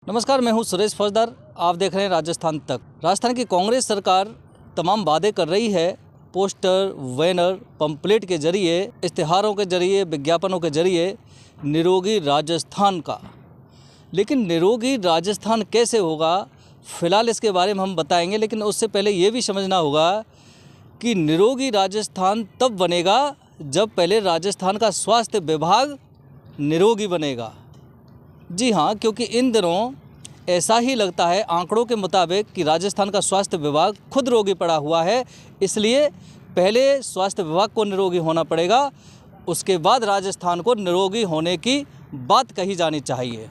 नमस्कार, मैं हूं सुरेश फौजदार। आप देख रहे हैं राजस्थान तक। राजस्थान की कांग्रेस सरकार तमाम वादे कर रही है, पोस्टर, बैनर, पंपलेट के जरिए, इश्तिहारों के जरिए, विज्ञापनों के जरिए निरोगी राजस्थान का। लेकिन निरोगी राजस्थान कैसे होगा, फ़िलहाल इसके बारे में हम बताएंगे। लेकिन उससे पहले ये भी समझना होगा कि निरोगी राजस्थान तब बनेगा जब पहले राजस्थान का स्वास्थ्य विभाग निरोगी बनेगा। जी हाँ, क्योंकि इन दिनों ऐसा ही लगता है आंकड़ों के मुताबिक कि राजस्थान का स्वास्थ्य विभाग खुद रोगी पड़ा हुआ है। इसलिए पहले स्वास्थ्य विभाग को निरोगी होना पड़ेगा, उसके बाद राजस्थान को निरोगी होने की बात कही जानी चाहिए।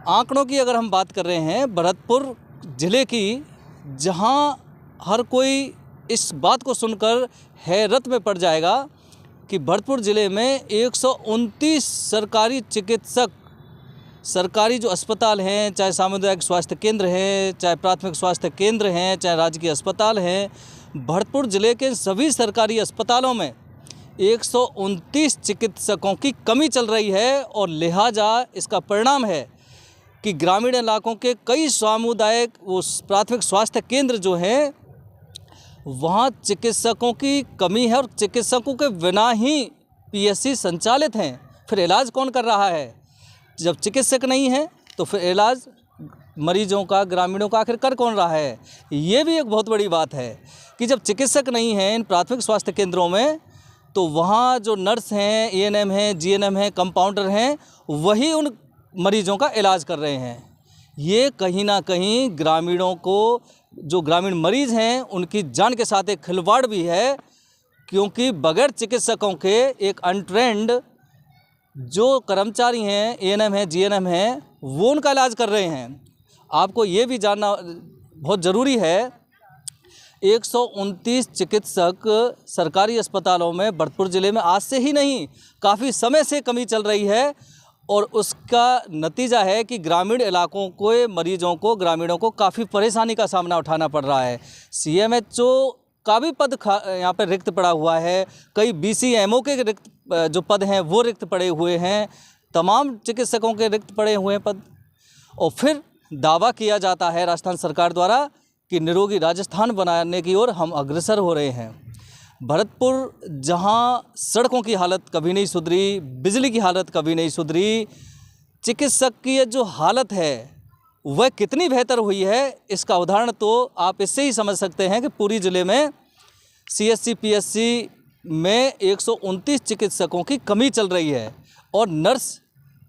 आंकड़ों की अगर हम बात कर रहे हैं भरतपुर ज़िले की, जहां हर कोई इस बात को सुनकर हैरत में पड़ जाएगा कि भरतपुर ज़िले में 129 सरकारी जो अस्पताल हैं, चाहे सामुदायिक स्वास्थ्य केंद्र हैं, चाहे प्राथमिक स्वास्थ्य केंद्र हैं, चाहे राजकीय अस्पताल हैं, भरतपुर ज़िले के सभी सरकारी अस्पतालों में 129 चिकित्सकों की कमी चल रही है। और लिहाजा इसका परिणाम है कि ग्रामीण इलाकों के कई सामुदायिक प्राथमिक स्वास्थ्य केंद्र जो हैं, वहाँ चिकित्सकों की कमी है और चिकित्सकों के बिना ही पीएससी संचालित हैं। फिर इलाज कौन कर रहा है? जब चिकित्सक नहीं है तो फिर इलाज मरीजों का, ग्रामीणों का आखिर कर कौन रहा है? ये भी एक बहुत बड़ी बात है कि जब चिकित्सक नहीं हैं इन प्राथमिक स्वास्थ्य केंद्रों में, तो वहाँ जो नर्स हैं, एएनएम हैं, जीएनएम हैं, कंपाउंडर हैं, वही उन मरीजों का इलाज कर रहे हैं। ये कहीं ना कहीं ग्रामीणों को, जो ग्रामीण मरीज़ हैं, उनकी जान के साथ एक खिलवाड़ भी है, क्योंकि बगैर चिकित्सकों के एक अनट्रेंड जो कर्मचारी हैं, एएनएम हैं, जीएनएम हैं, वो उनका इलाज कर रहे हैं। आपको ये भी जानना बहुत ज़रूरी है, 129 चिकित्सक सरकारी अस्पतालों में भरतपुर ज़िले में आज से ही नहीं, काफ़ी समय से कमी चल रही है। और उसका नतीजा है कि ग्रामीण इलाकों के मरीजों को, ग्रामीणों को काफ़ी परेशानी का सामना उठाना पड़ रहा है। सीएमएचओ का भी पद यहाँ पर रिक्त पड़ा हुआ है, कई बीसीएमओ के रिक्त जो पद हैं वो रिक्त पड़े हुए हैं, तमाम चिकित्सकों के रिक्त पड़े हुए हैं पद। और फिर दावा किया जाता है राजस्थान सरकार द्वारा कि निरोगी राजस्थान बनाने की ओर हम अग्रसर हो रहे हैं। भरतपुर, जहां सड़कों की हालत कभी नहीं सुधरी, बिजली की हालत कभी नहीं सुधरी, चिकित्सक की जो हालत है वह कितनी बेहतर हुई है, इसका उदाहरण तो आप इससे ही समझ सकते हैं कि पूरी ज़िले में सीएससी पीएससी में 129 चिकित्सकों की कमी चल रही है। और नर्स,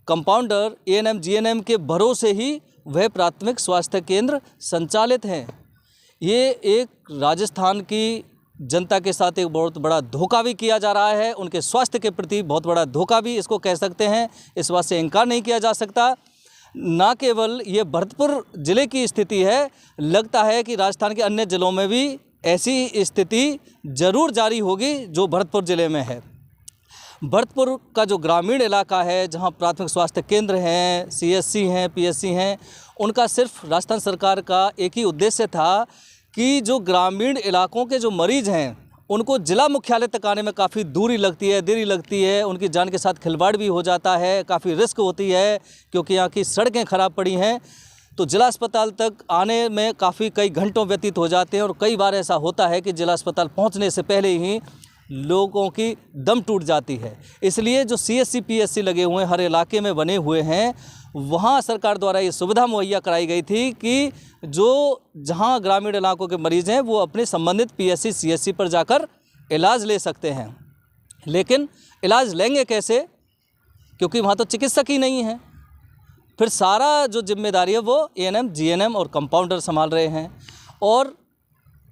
कंपाउंडर, एएनएम, जीएनएम के भरोसे ही वह प्राथमिक स्वास्थ्य केंद्र संचालित हैं। ये एक राजस्थान की जनता के साथ एक बहुत बड़ा धोखा भी किया जा रहा है, उनके स्वास्थ्य के प्रति बहुत बड़ा धोखा भी इसको कह सकते हैं, इस बात से इनकार नहीं किया जा सकता। ना केवल ये भरतपुर ज़िले की स्थिति है, लगता है कि राजस्थान के अन्य ज़िलों में भी ऐसी स्थिति ज़रूर जारी होगी जो भरतपुर ज़िले में है। भरतपुर का जो ग्रामीण इलाका है, जहां प्राथमिक स्वास्थ्य केंद्र हैं, सीएससी हैं, पीएससी हैं, उनका सिर्फ राजस्थान सरकार का एक ही उद्देश्य था कि जो ग्रामीण इलाकों के जो मरीज़ हैं, उनको जिला मुख्यालय तक आने में काफ़ी दूरी लगती है, देरी लगती है, उनकी जान के साथ खिलवाड़ भी हो जाता है, काफ़ी रिस्क होती है, क्योंकि यहाँ की सड़कें ख़राब पड़ी हैं। तो जिला अस्पताल तक आने में काफ़ी कई घंटों व्यतीत हो जाते हैं। और कई बार ऐसा होता है कि जिला अस्पताल पहुँचने से पहले ही लोगों की दम टूट जाती है। इसलिए जो सीएससी पीएससी लगे हुए हर इलाके में बने हुए हैं, वहाँ सरकार द्वारा ये सुविधा मुहैया कराई गई थी कि जो जहाँ ग्रामीण इलाकों के मरीज़ हैं, वो अपने संबंधित पीएससी सीएससी पर जाकर इलाज ले सकते हैं। लेकिन इलाज लेंगे कैसे, क्योंकि वहाँ तो चिकित्सक ही नहीं है। फिर सारा जो जिम्मेदारी है वो एएनएम, जीएनएम और कंपाउंडर संभाल रहे हैं। और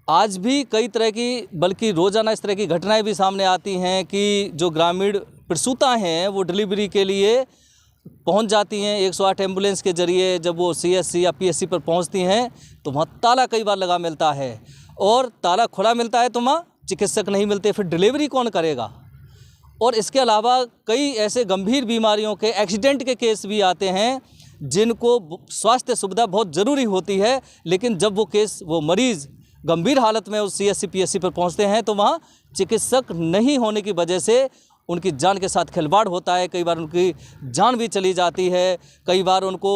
आज भी कई तरह की, बल्कि रोज़ाना इस तरह की घटनाएं भी सामने आती हैं कि जो ग्रामीण प्रसूता हैं वो डिलीवरी के लिए पहुंच जाती हैं 108 एम्बुलेंस के ज़रिए। जब वो सीएससी या पीएससी पर पहुंचती हैं तो वहाँ ताला कई बार लगा मिलता है, और ताला खुला मिलता है तो वहाँ चिकित्सक नहीं मिलते, फिर डिलीवरी कौन करेगा? और इसके अलावा कई ऐसे गंभीर बीमारियों के, एक्सीडेंट के केस भी आते हैं जिनको स्वास्थ्य सुविधा बहुत ज़रूरी होती है, लेकिन जब वो मरीज़ गंभीर हालत में उस सीएससी पीएससी पर पहुंचते हैं तो वहाँ चिकित्सक नहीं होने की वजह से उनकी जान के साथ खिलवाड़ होता है। कई बार उनकी जान भी चली जाती है, कई बार उनको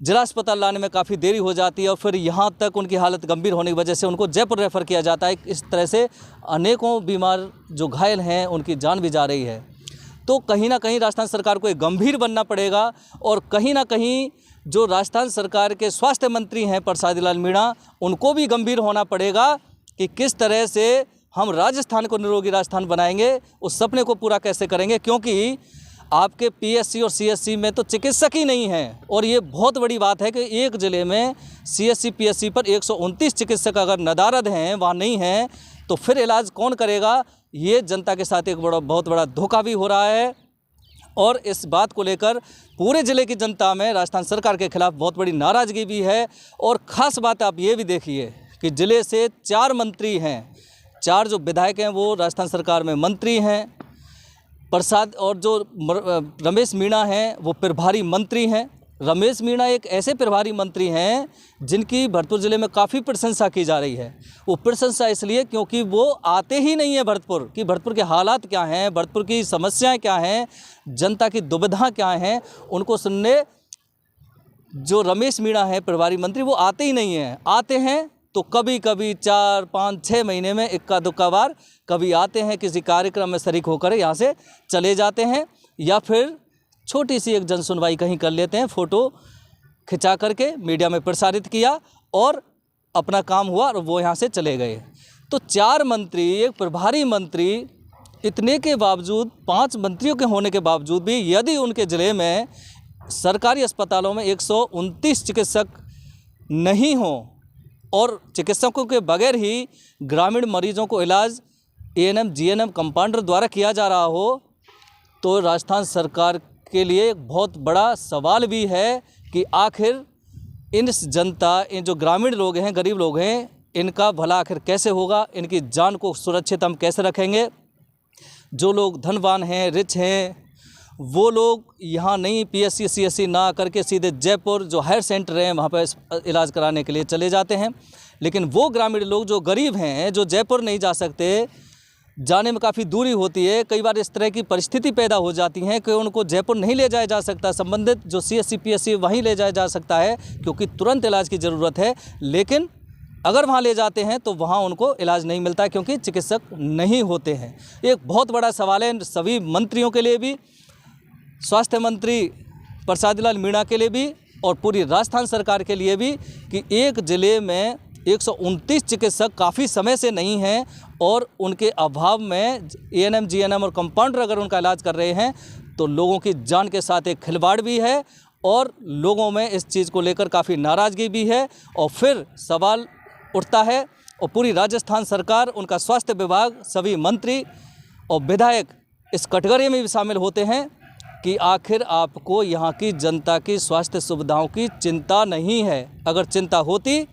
जिला अस्पताल लाने में काफ़ी देरी हो जाती है और फिर यहाँ तक उनकी हालत गंभीर होने की वजह से उनको जयपुर रेफ़र किया जाता है। इस तरह से अनेकों बीमार जो घायल हैं उनकी जान भी जा रही है। तो कहीं ना कहीं राजस्थान सरकार को एक गंभीर बनना पड़ेगा और कहीं ना कहीं जो राजस्थान सरकार के स्वास्थ्य मंत्री हैं प्रसादी लाल मीणा, उनको भी गंभीर होना पड़ेगा कि किस तरह से हम राजस्थान को निरोगी राजस्थान बनाएंगे, उस सपने को पूरा कैसे करेंगे। क्योंकि आपके पीएससी और सीएससी में तो चिकित्सक ही नहीं हैं और ये बहुत बड़ी बात है कि एक ज़िले में सीएससी पीएससी पर 129 चिकित्सक अगर नदारद हैं, वहाँ नहीं हैं, तो फिर इलाज कौन करेगा। ये जनता के साथ एक बहुत बड़ा धोखा भी हो रहा है और इस बात को लेकर पूरे ज़िले की जनता में राजस्थान सरकार के खिलाफ बहुत बड़ी नाराज़गी भी है। और ख़ास बात आप ये भी देखिए कि ज़िले से 4 मंत्री हैं, 4 जो विधायक हैं वो राजस्थान सरकार में मंत्री हैं। प्रसाद और जो रमेश मीणा हैं वो प्रभारी मंत्री हैं। रमेश मीणा एक ऐसे प्रभारी मंत्री हैं जिनकी भरतपुर ज़िले में काफ़ी प्रशंसा की जा रही है। वो प्रशंसा इसलिए क्योंकि वो आते ही नहीं है भरतपुर कि भरतपुर के हालात क्या हैं, भरतपुर की समस्याएं क्या हैं, जनता की दुविधा क्या हैं, उनको सुनने जो रमेश मीणा है प्रभारी मंत्री वो आते ही नहीं हैं। आते हैं तो कभी कभी 4, 5, 6 महीने में इक्का दुक्का बार कभी आते हैं, किसी कार्यक्रम में शरीक होकर यहाँ से चले जाते हैं या फिर छोटी सी एक जन सुनवाई कहीं कर लेते हैं, फ़ोटो खिंचा करके मीडिया में प्रसारित किया और अपना काम हुआ और वो यहाँ से चले गए। तो 4 मंत्री, एक प्रभारी मंत्री, इतने के बावजूद 5 मंत्रियों के होने के बावजूद भी यदि उनके ज़िले में सरकारी अस्पतालों में 129 चिकित्सक नहीं हों और चिकित्सकों के बगैर ही ग्रामीण मरीजों को इलाज एएनएम जीएनएम कंपाउंडर द्वारा किया जा रहा हो, तो राजस्थान सरकार के लिए एक बहुत बड़ा सवाल भी है कि आखिर इन जनता, इन जो ग्रामीण लोग हैं, गरीब लोग हैं, इनका भला आखिर कैसे होगा, इनकी जान को सुरक्षित हम कैसे रखेंगे। जो लोग धनवान हैं, रिच हैं, वो लोग यहाँ नहीं पीएससी सीएससी ना करके सीधे जयपुर जो हायर सेंटर हैं वहाँ पर इलाज कराने के लिए चले जाते हैं। लेकिन वो ग्रामीण लोग जो गरीब हैं, जो जयपुर नहीं जा सकते, जाने में काफ़ी दूरी होती है, कई बार इस तरह की परिस्थिति पैदा हो जाती है कि उनको जयपुर नहीं ले जाया जा सकता, संबंधित जो सीएससी पीएससी वहीं ले जाया जा सकता है क्योंकि तुरंत इलाज की ज़रूरत है। लेकिन अगर वहाँ ले जाते हैं तो वहाँ उनको इलाज नहीं मिलता है क्योंकि चिकित्सक नहीं होते हैं। एक बहुत बड़ा सवाल है सभी मंत्रियों के लिए भी, स्वास्थ्य मंत्री प्रसादी लाल मीणा के लिए भी और पूरी राजस्थान सरकार के लिए भी कि एक ज़िले में 129 चिकित्सक काफ़ी समय से नहीं हैं और उनके अभाव में एएनएम जीएनएम और कंपाउंडर अगर उनका इलाज कर रहे हैं तो लोगों की जान के साथ एक खिलवाड़ भी है और लोगों में इस चीज़ को लेकर काफ़ी नाराज़गी भी है। और फिर सवाल उठता है और पूरी राजस्थान सरकार, उनका स्वास्थ्य विभाग, सभी मंत्री और विधायक इस कटघरे में भी शामिल होते हैं कि आखिर आपको यहाँ की जनता की स्वास्थ्य सुविधाओं की चिंता नहीं है। अगर चिंता होती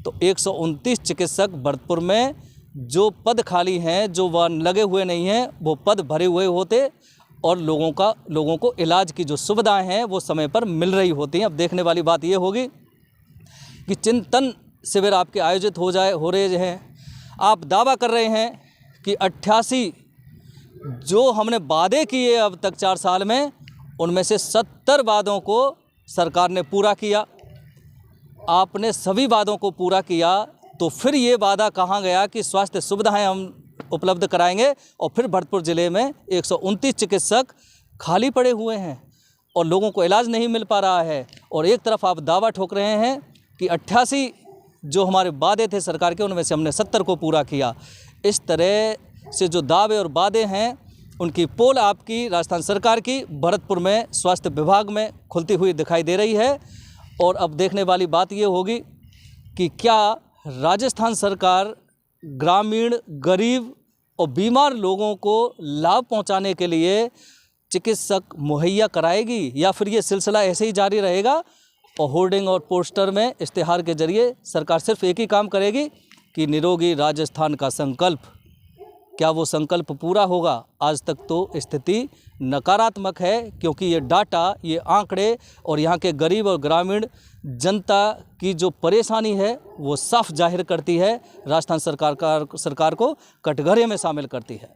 तो 129 चिकित्सक भरतपुर में जो पद खाली हैं, जो वह लगे हुए नहीं हैं, वो पद भरे हुए होते और लोगों को इलाज की जो सुविधाएं हैं वो समय पर मिल रही होती हैं। अब देखने वाली बात ये होगी कि चिंतन शिविर आपके आयोजित हो रहे हैं। आप दावा कर रहे हैं कि 88 जो हमने वादे किए अब तक 4 साल में, उनमें से 70 वादों को सरकार ने पूरा किया। आपने सभी वादों को पूरा किया तो फिर ये वादा कहाँ गया कि स्वास्थ्य सुविधाएं हम उपलब्ध कराएंगे और फिर भरतपुर ज़िले में 129 चिकित्सक खाली पड़े हुए हैं और लोगों को इलाज नहीं मिल पा रहा है। और एक तरफ आप दावा ठोक रहे हैं कि 88 जो हमारे वादे थे सरकार के, उनमें से हमने 70 को पूरा किया। इस तरह से जो दावे और वादे हैं उनकी पोल आपकी राजस्थान सरकार की भरतपुर में स्वास्थ्य विभाग में खुलती हुई दिखाई दे रही है। और अब देखने वाली बात ये होगी कि क्या राजस्थान सरकार ग्रामीण, गरीब और बीमार लोगों को लाभ पहुंचाने के लिए चिकित्सक मुहैया कराएगी या फिर ये सिलसिला ऐसे ही जारी रहेगा और होर्डिंग और पोस्टर में इश्तिहार के जरिए सरकार सिर्फ एक ही काम करेगी कि निरोगी राजस्थान का संकल्प, क्या वो संकल्प पूरा होगा? आज तक तो स्थिति नकारात्मक है क्योंकि ये डाटा, ये आंकड़े और यहाँ के गरीब और ग्रामीण जनता की जो परेशानी है वो साफ जाहिर करती है, राजस्थान सरकार को कटघरे में शामिल करती है।